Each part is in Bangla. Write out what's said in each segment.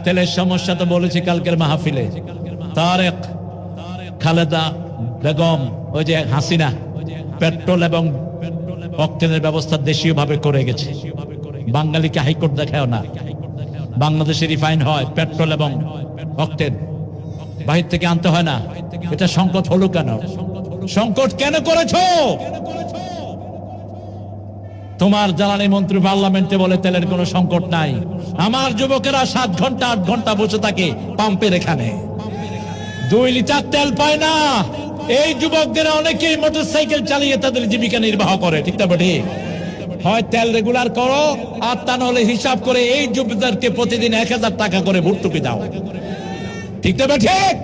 তেলের সমস্যা তো বলেছি কালকের মাহফিলে। তারেক, খালেদা বেগম, ওই যে হাসিনা পেট্রোল এবং অক্টেনের ব্যবস্থা দেশীয় ভাবে করে গেছে। বাঙালিকে হাইকোর্ট দেখায় না। বাংলাদেশে রিফাইন হয় পেট্রোল এবং অক্টেন, বাহির থেকে আনতে হয় না। এটা সংকট হলো কেন? সংকট কেন করেছো? তোমার জ্বালানি মন্ত্রী পার্লামেন্টে বলে তেলের কোনো সংকট নাই। আমার যুবকেরা 7 ঘন্টা 8 ঘন্টা বসে থাকে পাম্পের এখানে, 2 লিটার তেল পায় না। এই যুবকদের অনেকেই মোটরসাইকেল চালিয়ে তাদের জীবিকা নির্বাহ করে। ঠিক না বেঠিক? হয় তেল রেগুলার করো, আর তা নাহলে হিসাব করে এই যুবকদেরকে প্রতিদিন 1000 টাকা করে ভর্তুকি দাও। ঠিক না বেঠিক?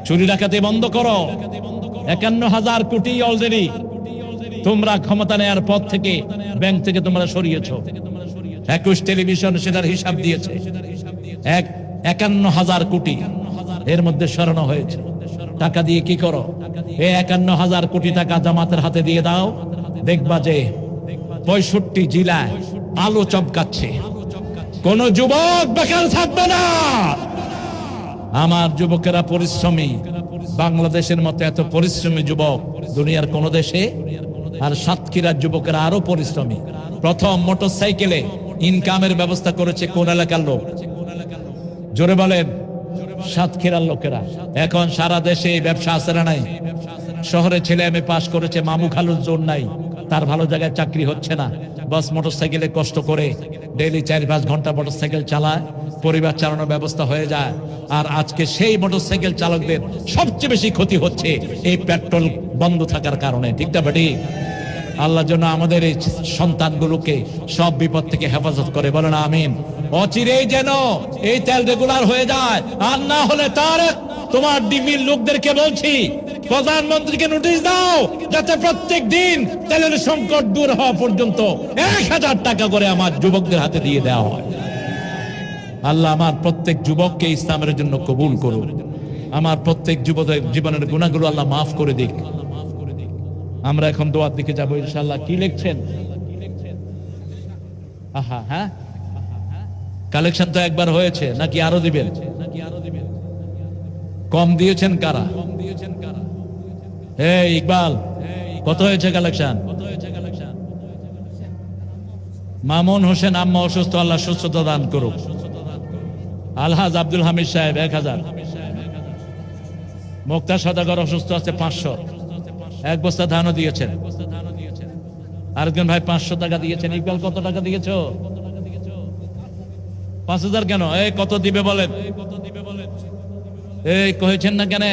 চুরি ডাকাতি বন্ধ করো। 51,000 কোটি অলরেডি তোমরা ক্ষমতা নেওয়ার পর থেকে ব্যাংক থেকে তোমরা সরিয়েছো। 21 টেলিভিশন সেটার হিসাব দিয়েছে। 51,000 কোটি এর মধ্যে সরানো হয়েছে। টাকা দিয়ে কি করো? এই 51,000 কোটি টাকা জামাতের হাতে দিয়ে দাও, দেখবা যে 65 জেলায় আলো চমকাচ্ছে। কোন যুবক বেকার থাকবে না। আমার যুবকেরা পরিশ্রমী। বাংলাদেশের মতো এত পরিশ্রমী যুবক দুনিয়ার কোন দেশে। আর সাতক্ষীরার যুবকেরা আরো পরিশ্রমী। প্রথম মোটরসাইকেলে ইনকামের ব্যবস্থা করেছে কোন এলাকার লোক? জোরে বলেন। সাতক্ষীরার লোকেরা। এখন সারা দেশে ব্যবসা আছে না নাই? শহরে ছেলে এমএ পাস করেছে, মামু খালুর জোর নাই, তার ভালো জায়গায় চাকরি হচ্ছে না, বাস মোটরসাইকেলে কষ্ট করে ডেইলি 4-5 ঘন্টা মোটরসাইকেল চালায়, পরিবার চালানোর ব্যবস্থা হয়ে যায়। আর আজকে সেই মোটরসাইকেল চালকদের সবচেয়ে বেশি ক্ষতি হচ্ছে এই পেট্রোল বন্ধ থাকার কারণে। ঠিক না বেটি? আল্লাহ যেন আমাদের এই সন্তানগুলোকে সব বিপদ থেকে হেফাজত করে, বলেন আমিন। অচিরেই যেন এই তেল রেগুলার হয়ে যায়। আর না হলে তার তোমার ডিবির লোকদেরকে বলছি, প্রধানমন্ত্রীকে নোটিশ দাও যাতে প্রত্যেক দিন তেলের সংকট দূর হওয়া পর্যন্ত 1000 টাকা করে আমার যুবকদের হাতে দিয়ে দেওয়া হয়। আল্লাহ আমার প্রত্যেক যুবককে ইসলামের জন্য কবুল করুন। আমার প্রত্যেক যুবকের জীবনের গুনাহগুলো আল্লাহ মাফ করে দিক। আমরা এখন দোয়ার দিকে যাবো ইনশাআল্লাহ। কি লিখছেন? আহা, হ্যাঁ, কালেকশন তো একবার হয়েছে, নাকি আরো দিবেন? কম দিয়েছেন কারা? এই ইকবাল, কত হয়েছে কালেকশন? মামুন হোসেন আম্মা অসুস্থ, আল্লাহ সুস্থতা দান করুক। আলহাজ আব্দুল হামিদ সাহেব 1000। মুক্তা সদাগর অসুস্থ আছে 500। 1 বস্তা ধানও দিয়েছেন। আরেকজন ভাই 500 টাকা দিয়েছেন। ইকবাল কত টাকা দিয়েছো? 5000 কেন? এই কত দিবে বলেন? এই কহেছেন না কেন?